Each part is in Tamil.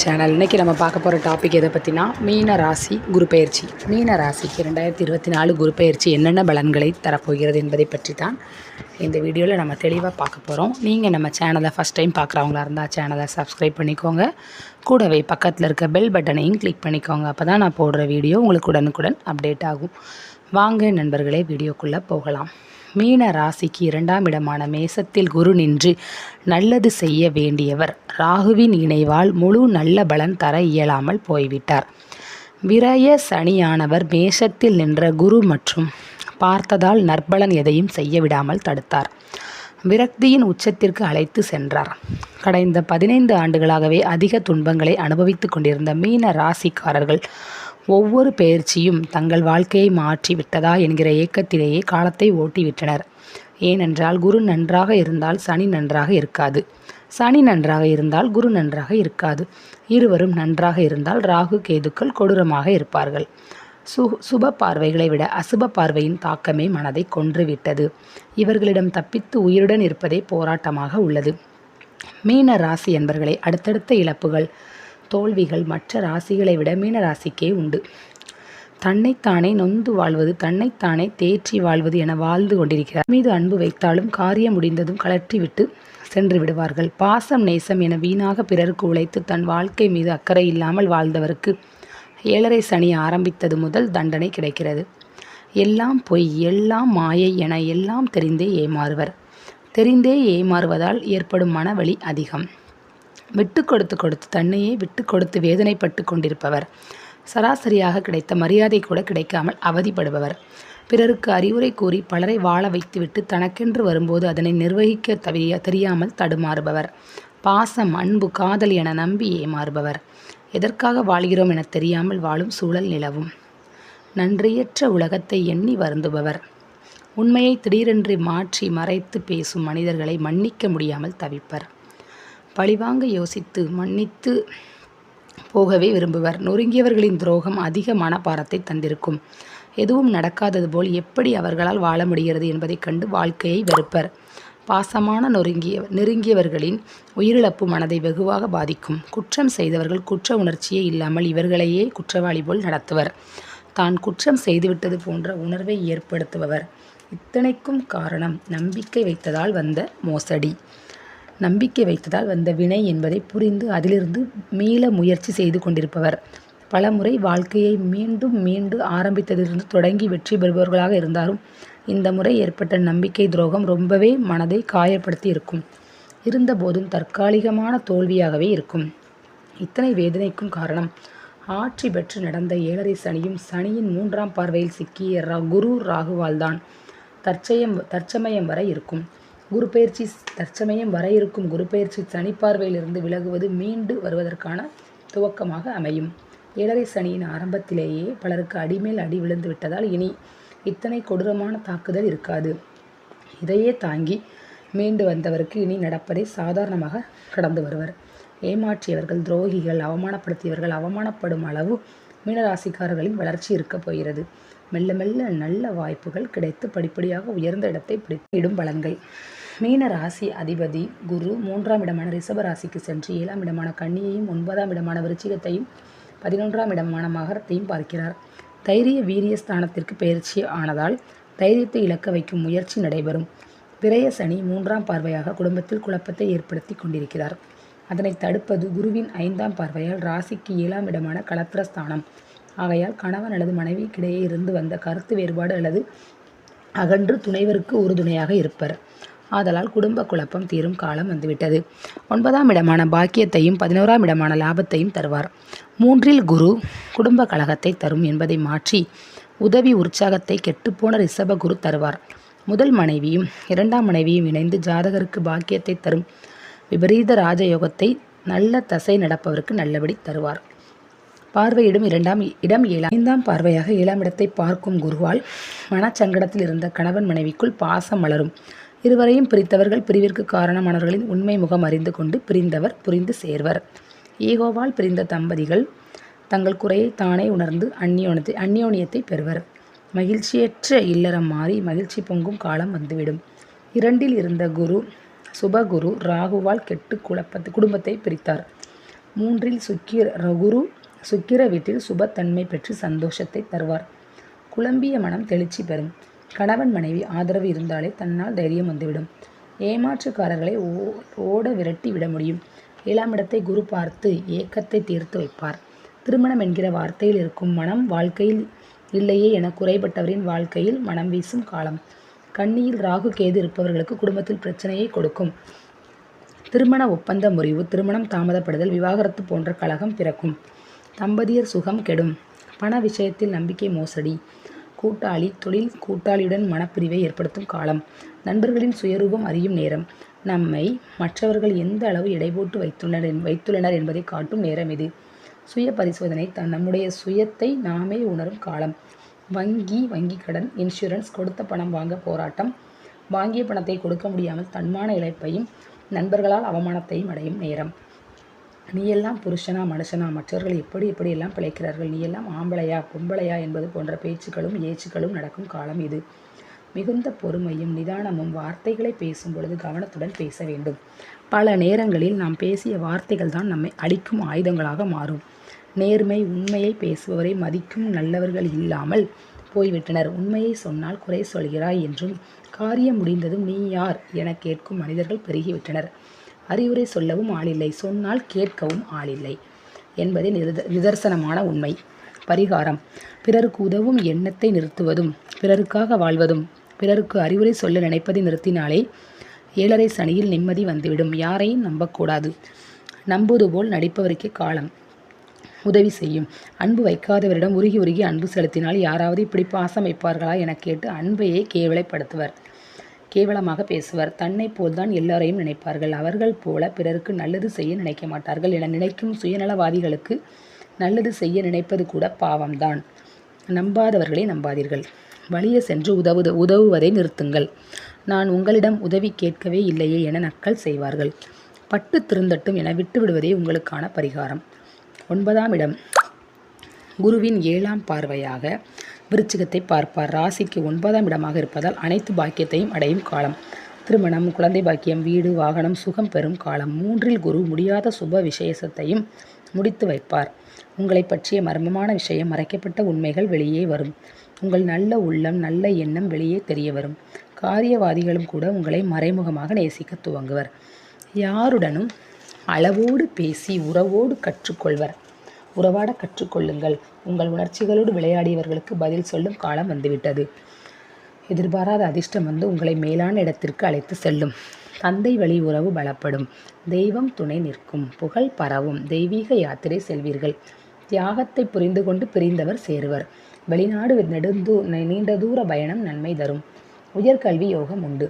சேனல் இன்றைக்கி நம்ம பார்க்க போகிற டாபிக் எதை பற்றினா மீன ராசி குரு பெயர்ச்சி. மீன ராசிக்கு 2024 குரு பெயர்ச்சி என்னென்ன பலன்களை தரப்போகிறது என்பதை பற்றி தான் இந்த வீடியோவில் நம்ம தெளிவாக பார்க்க போகிறோம். நீங்கள் நம்ம சேனலை ஃபஸ்ட் டைம் பார்க்குறவங்களா இருந்தால் சேனலை சப்ஸ்கிரைப் பண்ணிக்கோங்க. கூடவே பக்கத்தில் இருக்க பெல் பட்டனையும் கிளிக் பண்ணிக்கோங்க. அப்போ தான் நான் போடுற வீடியோ உங்களுக்கு உடனுக்குடன் அப்டேட் ஆகும். வாங்க நண்பர்களே, வீடியோக்குள்ளே போகலாம். மீன ராசிக்கு 2ஆம் இடமான மேசத்தில் குரு நின்று நல்லது செய்ய வேண்டியவர் ராகுவின் இணைவால் முழு நல்ல பலன் தர இயலாமல் போய்விட்டார். விரய சனியானவர் மேஷத்தில் நின்ற குரு மற்றும் பார்த்ததால் நற்பலன் எதையும் செய்ய விடாமல் தடுத்தார். விரக்தியின் உச்சத்திற்கு அழைத்து சென்றார். கடந்த 15 ஆண்டுகளாகவே அதிக துன்பங்களை அனுபவித்து கொண்டிருந்த மீன ராசிக்காரர்கள் ஒவ்வொரு பெயர்ச்சியும் தங்கள் வாழ்க்கையை மாற்றி விட்டதா என்கிற ஏக்கத்திலேயே காலத்தை ஓட்டிவிட்டனர். ஏனென்றால் குரு நன்றாக இருந்தால் சனி நன்றாக இருக்காது, சனி நன்றாக இருந்தால் குரு நன்றாக இருக்காது, இருவரும் நன்றாக இருந்தால் ராகு கேதுக்கள் கொடூரமாக இருப்பார்கள். சுப பார்வைகளை விட அசுப பார்வையின் தாக்கமே மனதை கொன்றுவிட்டது. இவர்களிடம் தப்பித்து உயிருடன் இருப்பதே போராட்டமாக உள்ளது. மீன ராசி என்பவர்களை அடுத்தடுத்த இழப்புகள் தோல்விகள் மற்ற ராசிகளை விட மீன ராசிக்கே உண்டு. தன்னைத்தானே நொந்து வாழ்வது, தன்னைத்தானே தேற்றி வாழ்வது என வாழ்ந்து கொண்டிருக்கிறார். மீது அன்பு வைத்தாலும் காரியம் முடிந்ததும் கலற்றிவிட்டு சென்று விடுவார்கள். பாசம் நேசம் என வீணாக பிறருக்கு உழைத்து தன் வாழ்க்கை மீது அக்கறை இல்லாமல் வாழ்ந்தவருக்கு 7.5 சனி ஆரம்பித்தது முதல் தண்டனை கிடைக்கிறது. எல்லாம் பொய், எல்லாம் மாயை என எல்லாம் தெரிந்தே ஏமாறுவர். தெரிந்தே ஏமாறுவதால் ஏற்படும் மனவலி அதிகம். விட்டு கொடுத்து தன்னையே விட்டு கொடுத்து வேதனைப்பட்டு கொண்டிருப்பவர். சராசரியாக கிடைத்த மரியாதை கூட கிடைக்காமல் அவதிப்படுபவர். பிறருக்கு அறிவுரை கூறி பலரை வாழ வைத்துவிட்டு தனக்கென்று வரும்போது அதனை நிர்வகிக்க தெரியாமல் தடுமாறுபவர். பாசம் அன்பு காதல் என நம்பி ஏமாறுபவர். எதற்காக வாழ்கிறோம் என தெரியாமல் வாழும் சூழல் நிலவும். நன்றியற்ற உலகத்தை எண்ணி வருந்துபவர். உண்மையை திடீரென்று மாற்றி மறைத்து பேசும் மனிதர்களை மன்னிக்க முடியாமல் தவிப்பர். பழிவாங்க யோசித்து மன்னித்து போகவே விரும்புவர். நொறுங்கியவர்களின் துரோகம் அதிக மனபாரத்தை தந்திருக்கும். எதுவும் நடக்காதது போல் எப்படி அவர்களால் வாழ முடிகிறது என்பதைக் கண்டு வாழ்க்கையை வெறுப்பர். பாசமான நெருங்கியவர்களின் உயிரிழப்பு மனதை வெகுவாக பாதிக்கும். குற்றம் செய்தவர்கள் குற்ற உணர்ச்சியே இல்லாமல் இவர்களையே குற்றவாளி போல் நடத்துவர். தான் குற்றம் செய்துவிட்டது போன்ற உணர்வை ஏற்படுத்துபவர். இத்தனைக்கும் காரணம் நம்பிக்கை வைத்ததால் வந்த மோசடி, நம்பிக்கை வைத்ததால் வந்த வினை என்பதை புரிந்து அதிலிருந்து மீள முயற்சி செய்து கொண்டிருப்பவர். பலமுறை வாழ்க்கையை மீண்டு ஆரம்பித்ததிலிருந்து தொடங்கி வெற்றி பெறுபவர்களாக இருந்தாலும் இந்த முறை ஏற்பட்ட நம்பிக்கை துரோகம் ரொம்பவே மனதை காயப்படுத்தி இருக்கும். இருந்தபோதும் தற்காலிகமான தோல்வியாகவே இருக்கும். இத்தனை வேதனைக்கும் காரணம் ஆட்சி பெற்று நடந்த 7.5 சனியும் சனியின் 3ஆம் பார்வையில் சிக்கிய குரு ராகுவால்தான். தற்சமயம் வரை இருக்கும் குரு பெயர்ச்சி தற்சமயம் வர இருக்கும் குரு பெயர்ச்சி சனி பார்வையிலிருந்து விலகுவது மீண்டு வருவதற்கான துவக்கமாக அமையும். 7.5 சனியின் ஆரம்பத்திலேயே பலருக்கு அடிமேல் அடி விழுந்து விட்டதால் இனி இத்தனை கொடூரமான தாக்குதல் இருக்காது. இதையே தாங்கி மீண்டு வந்தவருக்கு இனி நடப்பதை சாதாரணமாக கடந்து வருவர். ஏமாற்றியவர்கள் துரோகிகள் அவமானப்படுத்தியவர்கள் அவமானப்படும் அளவு மீனராசிக்காரர்களின் வளர்ச்சி இருக்கப் போகிறது. மெல்ல மெல்ல நல்ல வாய்ப்புகள் கிடைத்து படிப்படியாக உயர்ந்த இடத்தை பிடித்திடும் பலன்கள். மீன ராசி அதிபதி குரு 3ஆம் இடமான ரிஷப ராசிக்கு சென்று 7ஆம் இடமான கன்னியையும் 9ஆம் இடமான விருச்சிகத்தையும் 11ஆம் இடமான மகரத்தையும் பார்க்கிறார். தைரிய வீரிய ஸ்தானத்திற்கு பயிற்சி ஆனதால் தைரியத்தை இழக்க வைக்கும் முயற்சி நடைபெறும். விரய சனி 3ஆம் பார்வையாக குடும்பத்தில் குழப்பத்தை ஏற்படுத்தி கொண்டிருக்கிறார். அதனை தடுப்பது குருவின் 5ஆம் பார்வையால் ராசிக்கு 7ஆம் இடமான களத்திரஸ்தானம். ஆகையால் கணவன் அல்லது மனைவிக்கிடையே இருந்து வந்த கருத்து வேறுபாடு அல்லது அகன்று துணைவருக்கு உறுதுணையாக இருப்பர். ஆதலால் குடும்ப குழப்பம் தீரும் காலம் வந்துவிட்டது. 9ஆம் இடமான பாக்கியத்தையும் 11ஆம் இடமான லாபத்தையும் தருவார். 3இல் குரு குடும்ப கலகத்தை தரும் என்பதை மாற்றி உதவி உற்சாகத்தை கெட்டுப்போன ரிஷப குரு தருவார். முதல் மனைவியும் 2ஆம் மனைவியும் இணைந்து ஜாதகருக்கு பாக்கியத்தை தரும் விபரீத ராஜயோகத்தை நல்ல தசை நடப்பவருக்கு நல்லபடி தருவார். பார்வையிடும் 2ஆம் இடம் 5ஆம் பார்வையாக 7ஆம் இடத்தை பார்க்கும் குருவால் மனச்சங்கடத்தில் இருந்த கணவன் மனைவிக்குள் பாசம் மலரும். இருவரையும் பிரித்தவர்கள் பிரிவிற்கு காரணமானவர்களின் உண்மை முகம் அறிந்து கொண்டு பிரிந்தவர் புரிந்து சேர்வர். ஈகோவால் பிரிந்த தம்பதிகள் தங்கள் குறையை தானே உணர்ந்து அந்யோன்யத்தை பெறுவர். மகிழ்ச்சியற்ற இல்லறம் மாறி மகிழ்ச்சி பொங்கும் காலம் வந்துவிடும். 2இல் இருந்த குரு சுபகுரு ராகுவால் கெட்டு குடும்பத்தை பிரித்தார். மூன்றில் குரு சுக்கிர வீட்டில் சுபத்தன்மை பெற்று சந்தோஷத்தை தருவார். குழம்பிய மனம் தெளிச்சி பெறும். கணவன் மனைவி ஆதரவு இருந்தாலே தன்னால் தைரியம் வந்துவிடும். ஏமாற்றுக்காரர்களை ஓட விரட்டி விட முடியும். 7ஆம் இடத்தை குரு பார்த்து ஏக்கத்தை தீர்த்து வைப்பார். திருமணம் என்கிற வார்த்தையில் இருக்கும் மனம் வாழ்க்கையில் இல்லையே என குறைபட்டவரின் வாழ்க்கையில் மனம் வீசும் காலம். கன்னியில் ராகு கேது இருப்பவர்களுக்கு குடும்பத்தில் பிரச்சனையை கொடுக்கும். திருமண ஒப்பந்த முறிவு, திருமணம் தாமதப்படுதல், விவாகரத்து போன்ற கலகம் பிறக்கும். தம்பதியர் சுகம் கெடும். பண விஷயத்தில் நம்பிக்கை மோசடி. தொழில் கூட்டாளியுடன் மனப்பிரிவை ஏற்படுத்தும் காலம். நண்பர்களின் சுயரூபம் அறியும் நேரம். நம்மை மற்றவர்கள் எந்த அளவு எடை போட்டு வைத்துள்ளனர் என்பதை காட்டும் நேரம் இது. சுய பரிசோதனை, நம்முடைய சுயத்தை நாமே உணரும் காலம். வங்கி கடன், இன்சூரன்ஸ், கொடுத்த பணம் வாங்க போராட்டம், வாங்கிய பணத்தை கொடுக்க முடியாமல் தன்மான இழப்பையும் நண்பர்களால் அவமானத்தையும் அடையும் நேரம். நீ எல்லாம் புருஷனா மனுஷனா, மற்றவர்கள் எப்படியெல்லாம் பிழைக்கிறார்கள், நீ எல்லாம் ஆம்பளையா பொம்பளையா என்பது போன்ற பேச்சுக்களும் ஏச்சுக்களும் நடக்கும் காலம் இது. மிகுந்த பொறுமையும் நிதானமும். வார்த்தைகளை பேசும் பொழுது கவனத்துடன் பேச வேண்டும். பல நேரங்களில் நாம் பேசிய வார்த்தைகள் தான் நம்மை அழிக்கும் ஆயுதங்களாக மாறும். நேர்மை, உண்மையை பேசுபவரை மதிக்கும் நல்லவர்கள் இல்லாமல் போய்விட்டனர். உண்மையை சொன்னால் குறை சொல்கிறாய் என்றும், காரியம் முடிந்ததும் நீ யார் என கேட்கும் மனிதர்கள் பெருகிவிட்டனர். அறிவுரை சொல்லவும் ஆளில்லை, சொன்னால் கேட்கவும் ஆளில்லை என்பதே நிதர்சனமான உண்மை. பரிகாரம்: பிறருக்கு உதவும் எண்ணத்தை நிறுத்துவதும், பிறருக்காக வாழ்வதும். பிறருக்கு அறிவுரை சொல்ல நினைப்பதை நிறுத்தினாலே 7.5 சனியில் நிம்மதி வந்துவிடும். யாரையும் நம்பக்கூடாது. நம்புவது போல் நடிப்பவருக்கே காலம் உதவி செய்யும். அன்பு வைக்காதவரிடம் உருகி அன்பு செலுத்தினால் யாராவது இப்படி பாசம் வைப்பார்களா என கேட்டு அன்பையே கேவலமாக பேசுவர். தன்னை போல்தான் எல்லாரையும் நினைப்பார்கள். அவர்கள் போல பிறருக்கு நல்லது செய்ய நினைக்க மாட்டார்கள் என நினைக்கும் சுயநலவாதிகளுக்கு நல்லது செய்ய நினைப்பது கூட பாவம்தான். நம்பாதவர்களை நம்பாதீர்கள். வலிய சென்று உதவுவதை நிறுத்துங்கள். நான் உங்களிடம் உதவி கேட்கவே இல்லையே என நக்கல் செய்வார்கள். பட்டு திருந்தட்டும் என விட்டுவிடுவதே உங்களுக்கான பரிகாரம். 9ஆம் இடம் குருவின் 7ஆம் பார்வையாக விருச்சிகத்தை பார்ப்பார். ராசிக்கு 9ஆம் இடமாக இருப்பதால் அனைத்து பாக்கியத்தையும் அடையும் காலம். திருமணம், குழந்தை பாக்கியம், வீடு, வாகனம், சுகம் பெறும் காலம். 3இல் குரு முடியாத சுப விசேஷத்தையும் முடித்து வைப்பார். உங்களை பற்றிய மர்மமான விஷயம், மறைக்கப்பட்ட உண்மைகள் வெளியே வரும். உங்கள் நல்ல உள்ளம், நல்ல எண்ணம் வெளியே தெரிய வரும். காரியவாதிகளும் கூட உங்களை மறைமுகமாக நேசிக்க துவங்குவர். யாருடனும் அளவோடு பேசி உறவாட கற்றுக்கொள்ளுங்கள். உங்கள் உணர்ச்சிகளோடு விளையாடியவர்களுக்கு பதில் சொல்லும் காலம் வந்துவிட்டது. எதிர்பாராத அதிர்ஷ்டம் வந்து உங்களை மேலான இடத்திற்கு அழைத்து செல்லும். தந்தை வழி உறவு பலப்படும். தெய்வம் துணை நிற்கும். புகழ் பரவும். தெய்வீக யாத்திரை செல்வீர்கள். தியாகத்தை புரிந்து கொண்டு பிரிந்தவர் சேருவர். வெளிநாடு நீண்ட தூர பயணம் நன்மை தரும். உயர்கல்வி யோகம் உண்டு.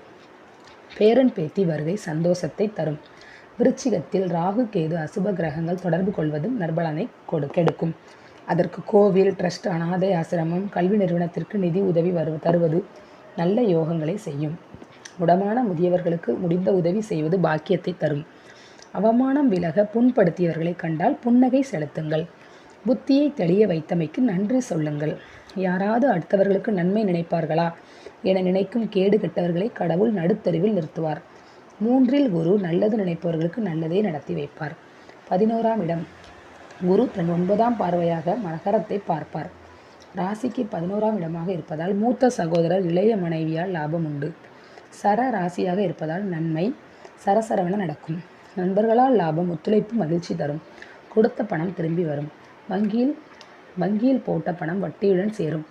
பேரன் பேத்தி வருகை சந்தோஷத்தை தரும். விருச்சிகத்தில் ராகு கேது அசுப கிரகங்கள் தொடர்பு கொள்வதும் நற்பலனை கெடுக்கும். அதற்கு கோவில், ட்ரஸ்ட், அனாதை ஆசிரமம், கல்வி நிறுவனத்திற்கு நிதி உதவி தருவது நல்ல யோகங்களை செய்யும். முடமான முதியவர்களுக்கு முடிந்த உதவி செய்வது பாக்கியத்தை தரும். அவமானம் விலக புண்படுத்தியவர்களை கண்டால் புன்னகை செலுத்துங்கள். புத்தியை தெளிய வைத்தமைக்கு நன்றி சொல்லுங்கள். யாராவது அடுத்தவர்களுக்கு நன்மை நினைப்பார்களா என நினைக்கும் கேடு கெட்டவர்களை கடவுள் நடுத்தருவில் நிறுத்துவார். 3இல் குரு நல்லது நினைப்பவர்களுக்கு நல்லதே நடத்தி வைப்பார். 11ஆம் இடம் குரு தன் 9ஆம் பார்வையாக மகரத்தை பார்ப்பார். ராசிக்கு 11ஆம் இடமாக இருப்பதால் மூத்த சகோதரர், இளைய மனைவியால் லாபம் உண்டு. சர ராசியாக இருப்பதால் நன்மை சரசரவென நடக்கும். நண்பர்களால் லாபம், ஒத்துழைப்பு மகிழ்ச்சி தரும். கொடுத்த பணம் திரும்பி வரும். வங்கியில் போட்ட பணம் வட்டியுடன் சேரும்.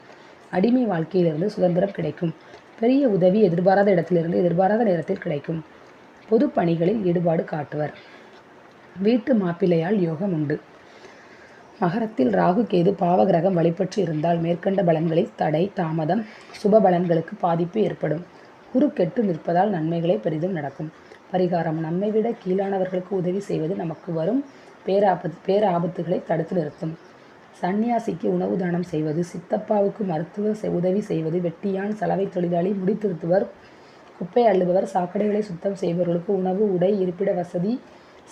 அடிமை வாழ்க்கையிலிருந்து சுதந்திரம் கிடைக்கும். பெரிய உதவி எதிர்பாராத இடத்திலிருந்து எதிர்பாராத நேரத்தில் கிடைக்கும். பொது பணிகளில் ஈடுபாடு காட்டுவர். வீட்டு மாப்பிள்ளையால் யோகம் உண்டு. மகரத்தில் ராகு கேது பாவகிரகம் வழிபட்டு இருந்தால் மேற்கண்ட பலன்களில் தடை, தாமதம், சுப பலன்களுக்கு பாதிப்பு ஏற்படும். குரு கெட்டு நிற்பதால் நன்மைகளே பெரிதும் நடக்கும். பரிகாரம்: நம்மை விட கீழானவர்களுக்கு உதவி செய்வது நமக்கு வரும் பேராபத்துகளை தடுத்து நிறுத்தும். சன்னியாசிக்கு உணவு தானம் செய்வது, சித்தப்பாவுக்கு மருத்துவ உதவி செய்வது, வெட்டியான், சலவை தொழிலாளி, முடித்திருத்துவர், குப்பை அள்ளுபவர், சாக்கடைகளை சுத்தம் செய்பவர்களுக்கு உணவு, உடை, இருப்பிட வசதி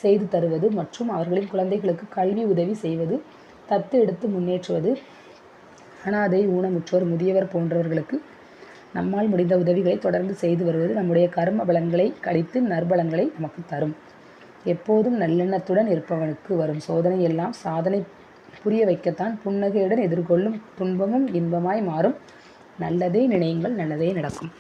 செய்து தருவது மற்றும் அவர்களின் குழந்தைகளுக்கு கல்வி உதவி செய்வது, தத்து எடுத்து முன்னேற்றுவது, அனாதை, ஊனமுற்றோர், முதியவர் போன்றவர்களுக்கு நம்மால் முடிந்த உதவிகளை தொடர்ந்து செய்து வருவது நம்முடைய கர்ம பலன்களை கழித்து நற்பலன்களை நமக்கு தரும். எப்போதும் நல்லெண்ணத்துடன் இருப்பவனுக்கு வரும் சோதனை எல்லாம் சாதனை புரிய வைக்கத்தான். புன்னகையுடன் எதிர்கொள்ளும் துன்பமும் இன்பமாய் மாறும். நல்லதே நினையுங்கள், நல்லதே நடக்கும்.